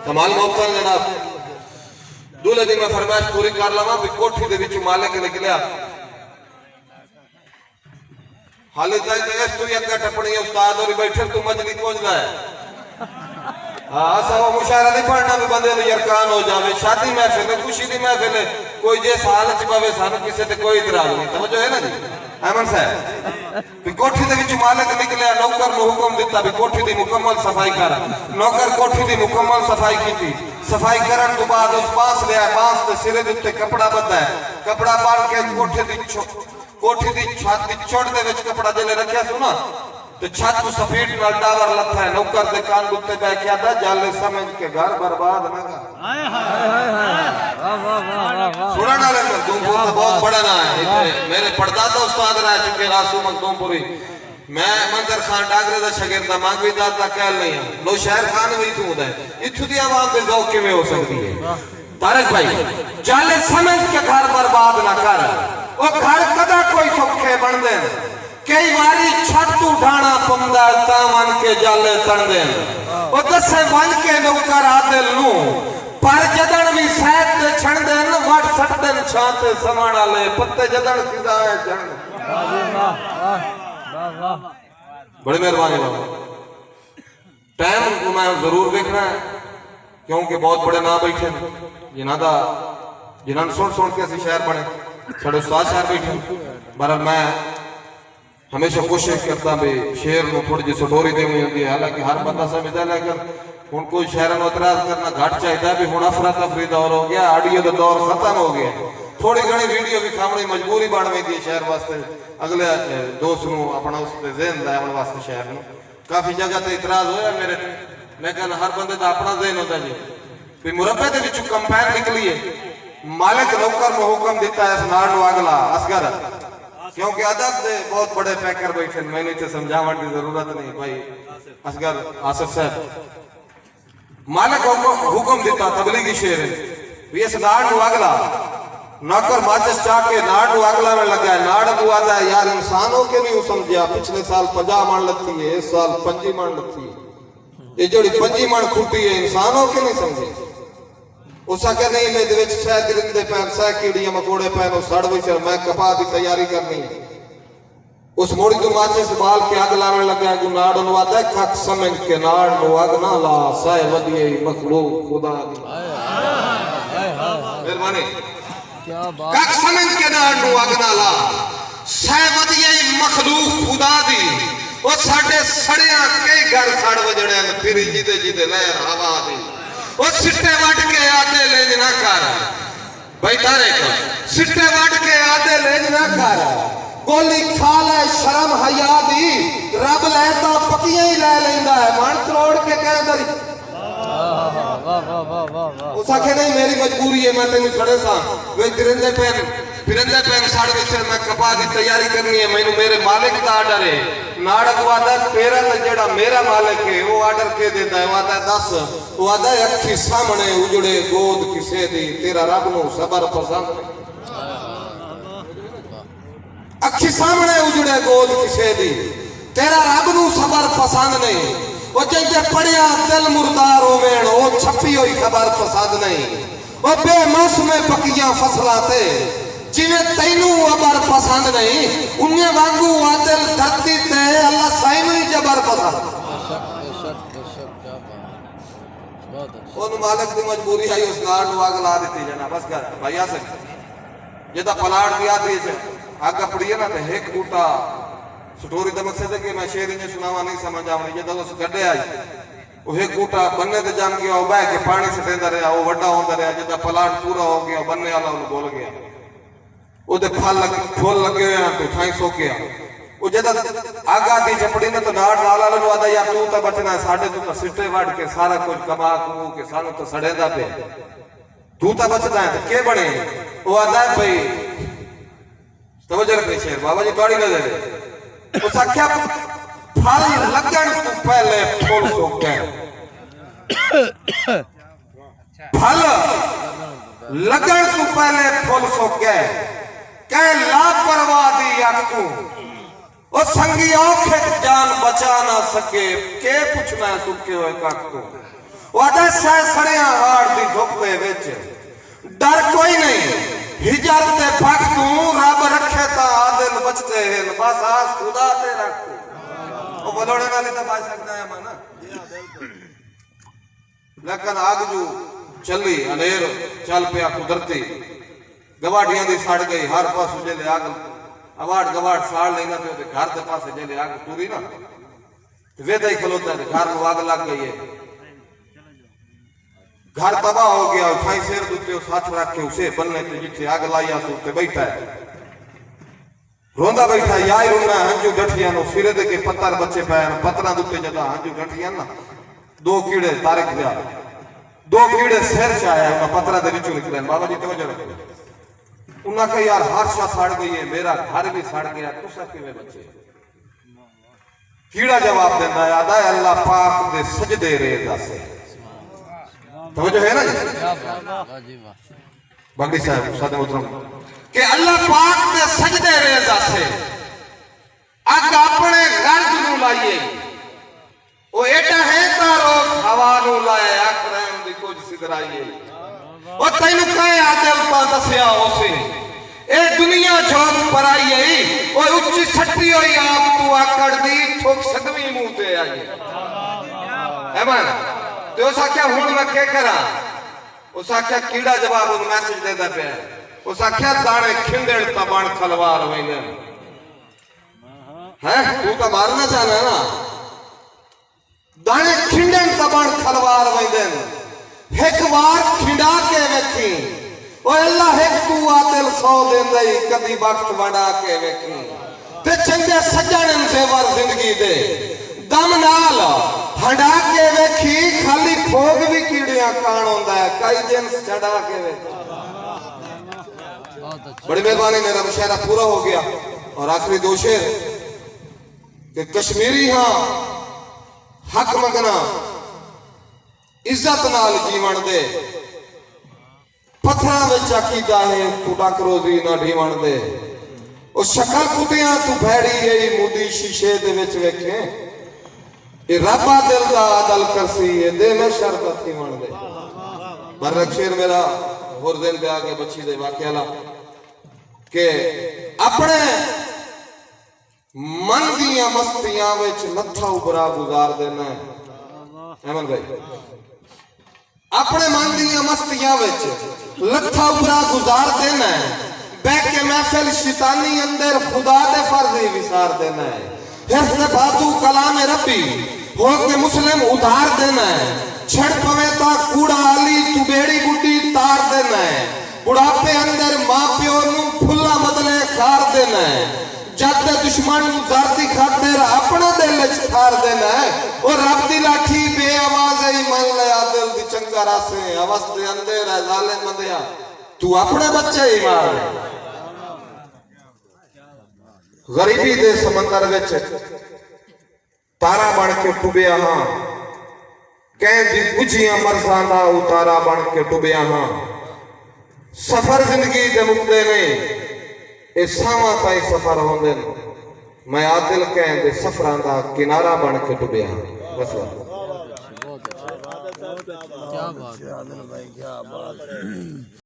کمال موقع جناب دولہ دی میں فرمائش پوری کر لما بھی کوٹھی دے وچ مالک نکلیا حالے جائے جائے تو یک ٹپڑی استاد اور بیٹھے تو مجلی پہنچ گئے ایسا وہ مشاعرہ نہیں پڑھنا بھی بندے نے یرکان ہو جاوے شادی محفل ہے خوشی دی محفل ہے کوئی جیس حالت پاوے سانو کسی تے کوئی اعتراض نہیں توجہ ہے نا جی احمد صاحب بھی کوٹھی دے وچ مالک نکلیا نوکر نو حکم دیتا بھی کوٹھی دی مکمل صفائی کر نوکر کوٹھی دی مکمل صفائی کیتی صفائی کرن تو بعد اس پاس لیا پاس تے سرے دے تے کپڑا بندھا ہے کپڑا پال کے کوٹھی دی چھت دی چوڑ دے وچ کپڑا جلے رکھیا سو نا تو چھت کو سفید نال ڈاور لتھا ہے نوکر دے کان گتے بے کیا دا جالے سمجھ کے گھر برباد نہ کر سنا نہ لے مخدوم پور بہت بڑا نا ہے میرے پردادا استاد رہ چکے راسو مخدوم پوری میں منظر خان ڈاگرے دا شاگرد دا مانگوی دادا کہل نہیں ہوں نو شہر خان وہی تو ہے اتھو دی عوام دے ذوق کے میں ہو سکتی ہے طارق بھائی جالے سمجھ کے گھر برباد نہ کر وہ گھر کدا کوئی سکھے بن دیں کئی باری چھت اٹھانا پمدہ تامان کے جالے تن دیں وہ دسے بن کے نوکر عادل نو پر جدن بھی سیت دے چھن دیں وٹ سٹ دیں چھانتے سمانا لے پتے جدن کھزائے چھن بڑی مہربانی لوگ ٹائم کو میں ضرور دیکھنا ہے کیونکہ بہت بڑے نہ بیٹھے جنہاں سن کے اسی شہر بنے سڑے استاد شہر بیٹھے برحال میں ہمیشہ کوشش کرتا بھی شہر کو تھوڑی جی سٹوری دے ہوئی ہوتی ہے حالانکہ ہر بندہ سمجھتا ہے لیکن ان کو شہرن اعتراض کرنا گھٹ چاہتا ہے بھی ہن افراتفری دور ہو گیا آڈیو دا دور ختم ہو گیا تھوڑی گھنی ویڈیو بھی کھامنی مجبوری بن میں دی شہر واسطے اگلے دوست نو اپنا اس تے ذہن دا اپنے واسطے شہر نو کافی جگہ تے اعتراض ہویا میرے لیکن ہر بندے دا اپنا ذہن ہوتا جی بھی مربع دے وچوں کمپین نکلی ہے مالک نوکر نو حکم دیتا ہے اس نار نو اگلا اصغر کیونکہ عدد دے بہت بڑے پیکر بیٹھے میں نے تے سمجھاوٹ دی ضرورت نہیں بھائی اصغر آصف صاحب مالک حکم دیتا تبلیغی شعر ہے اس نار نو اگلا نوکر ماچس چاہ کے نار نو اگلا میں لگا ہے نار نو آدھا ہے یار انسانوں کے نہیں سمجھا پچھلے سال 50 مان لگتی ہے اس سال 25 مان لگتی ہے یہ جوڑی 25 مان کھوٹی ہے انسانوں کے نہیں سمجھے اسا کہ نہیں میں دوچ سہ درندے پہن سہ کیڑیاں مکوڑے پہن اس سڑ وچ میں کپا دی تیاری کرنی اس موڑی تو ماچے سے بال کے آگ لانے لگا ہے گناڑ انواتا ہے کھک سمجھ کے ناڑ نو آگ نہ لا سہ ودیے مخلوق خدا دی مہربانی کھک سمجھ کے ناڑ نو آگ نہ لا سہ ودیے مخلوق خدا دی وہ ساڑھے سڑیاں کئی گھر ساڑھ وجڑے ہیں پھر جیدے جیدے لہر ہوا دی وہ سٹے وٹ کے آدھے لینج نہ کر بھائی تارے کو سٹے وٹ کے آدھے لینج نہ کر گولی کھا لے شرم حیا دی رب لے تو پکیاں ہی لے لیندہ ہے مان کروڑ کے کہہ دری اس آکھے نہیں میری مجبوری ہے میں تینوں سڑے سا وہ پرندے پہن ساڑھ وچر میں کپا دی تیاری کرنی ہے میں میرے مالک دا آڈر ہے ناڑک وعدہ تیرا جڑا میرا مالک ہے وہ آڈر کے دیتا ہے وعدہ 10 وعدہ اکھی سامنے اجڑے گود کسے دی تیرا رب نو صبر پسند اکھی سامنے اجڑے گود کسے دی تیرا رب نو صبر پسند نہیں وہ جنجے پڑیا دل مردار ہوئین وہ چھپی ہوئی خبر پسند نہیں وہ بے موسم پکیاں فصلاتے جنہیں تینوں عبر پسند نہیں انہیں وانگو عادل دھرتی تے اللہ سائنو ہی جبر پسند انہوں مالک دی مجبوری ہے اس نار نو آگ لا دیتی جنا بس کر بھائی آ سکتے جدہ پلاڑ دیا دی سے آگا پڑی ہے نا تو ایک بوٹا سٹوری دا مقصد ہے کہ میں شیری نے سناوا نہیں سمجھ آؤں جدہ اس گڑے آئی وہ ایک بوٹا بننے دے جام گیا وہ بے کے پانی سے دیندہ رہا وہ وڈا ہوندہ رہا جدہ پلاڑ پورا ہو گیا بننے والا انہوں بول گیا وہ دے پھول لگے ہوئے ہیں تو ٹھائیں سو گیا وہ جدہ آگا دی جپڑی نے تو ناڑ نالا لنو آدھا یا تو تا بچنا ہے ساڑھے تو تا سٹے وڈ کے سارا کچھ کما کمو کے سانو تو سڑے دا پہ تو تا بچنا ہے تو کیا بڑے وہ آدھا ہے بھئی توجہ رکھنی شہر بابا جی توڑی نظر ہے اس آکھیا پھل لگن تو پہلے پھول سو گئے پھل لگن تو پہلے پھول سو گئے کہ لا پرواہ دی یکتو او سنگی آنکھیں جان بچا نہ سکے کہ پوچھنا ہے سکے ہوئے کاکتو وعدہ سہ سڑے وچ ڈر کوئی نہیں ہجر تے پاک تو رب رکھے تا عادل بچتے ہیں بس آس خدا تے رکھو وہ بلوڑے والی تو بچ سکتا ہے مانا لیکن آگ جو چلی انیر چل پیا قدرتی گواڑیاں دی ساڑ گئی ہر پاس جلے آگ اواڑ گواڑ ساڑ لینا تے گھر دے پاسے جلے آگ توری نا ویدہ ہی کھلوتا ہے گھر میں آگ لگ گئی ہے گھر تباہ ہو گیا اٹھائی سیر دوتے اس ہاتھ رکھ کے اسے بننے تے جتھے آگ لائیا سوتے بیٹھا ہے روندہ بیٹھا ہے یائی رونا ہے ہنجو گھٹیاں نو سیرے دے کے پتر بچے پہن پترہ دوتے جدا ہنجو گھٹیاں نا دو کیڑے تارک دیا دو کیڑے سیر چاہیا ہے پترہ دے نیچو نکلے ہیں بابا جی توجہ رکھو انہاں کہ یار ہر شاہ ساڑ گئی ہے میرا گھر بھی ساڑ گیا تو سکے میں بچے کیڑا جواب دینا ہے آدھا ہے اللہ پاک دے سجدے ریزہ سے توجہ ہے نا جی بگڑی صاحب سادہ محترم کہ اللہ پاک دے سجدے ریزہ سے اگ اپنے غرض نو لائیے وہ ایٹا ہے تارو ہوا نو لائے اکرم دی کچھ سدرائیے وہ تینو کہے آدم پا دسیا ہو سے اے دنیا جھوک پر آئیے وہ اچھی سٹی ہوئی آپ تو آکڑ دی ٹھوک سدمی موتے آئیے ایمان تو اسا کیا ہون میں کیا کرا اسا کیا کیڑا جواب ان میسج دے دا پہ اسا کیا دانے کھنڈڑ تبان کھلوار ہوئینے ہے تو کا مارنا چاہنا ہے نا دانے کھنڈڑ تبان کھلوار ہوئینے ایک وار کھنڈا کے ویکھی اوہ اللہ ایک تو آتل سو دن دائی کدی وقت وڑا کے ویکھی تے چنگے سجانن زیور زندگی دے دم نال ہنڈا کے ویکھی خالی پھوگ بھی کیڑیاں کان ہوندہ ہے کئی جنس چڑھا کے ویکھی بڑی مہربانی میرا مشاہرہ پورا ہو گیا اور آخری دو شعر کہ کشمیری ہاں حق مگنا عزت نال جیون دے پتھراں وچ عقیدہ ہے تو ڈاک روزی نہ ڈھیون دے او شکل کتیاں تو بھیڑی گئی مودی شیشے دے وچ ویکھیں اے ربا دل دا عدل کرسی اے دے میں شربت تھیون دے برک شیر میرا ہور دل دے آگے بچی دے واقعہ لا کہ اپنے من دیاں مستیاں وچ نتھا ابرا گزار دینا ہے احمد بھائی اپنے من دیاں مستیاں وچ لتھا ابرا گزار دینا ہے بیک کے محفل شیطانی اندر خدا دے فرضی وسار دینا ہے حفظ باتو کلام ربی ہو کے مسلم ادھار دینا ہے چھڑ پویتا کوڑا علی تو بیڑی گھٹی تار دینا ہے بڑھاپے اندر ماں پیو نو پھلا بدلے کھار دینا ہے جد دشمن ذاتی خاطر اپنا دل چھار دینا ہے اور رب دی لاٹھی بے آواز ایمان لیا دل دی چنگا راسے آواز دے اندر ہے ظالم مندیا تو اپنے بچے ایمان غریبی دے سمندر وچ تارا بن کے ڈوبیا ہاں کہیں دی بجھیاں مرزانہ اتارا بن کے ڈوبیا ہاں سفر زندگی دے مقدے نہیں اے ساواں تائی سفر ہوندے میں عادل کہیں دے سفراں دا کنارہ بن کے ڈوبیا ہاں بس کیا بات ہے عادل بھائی کیا بات ہے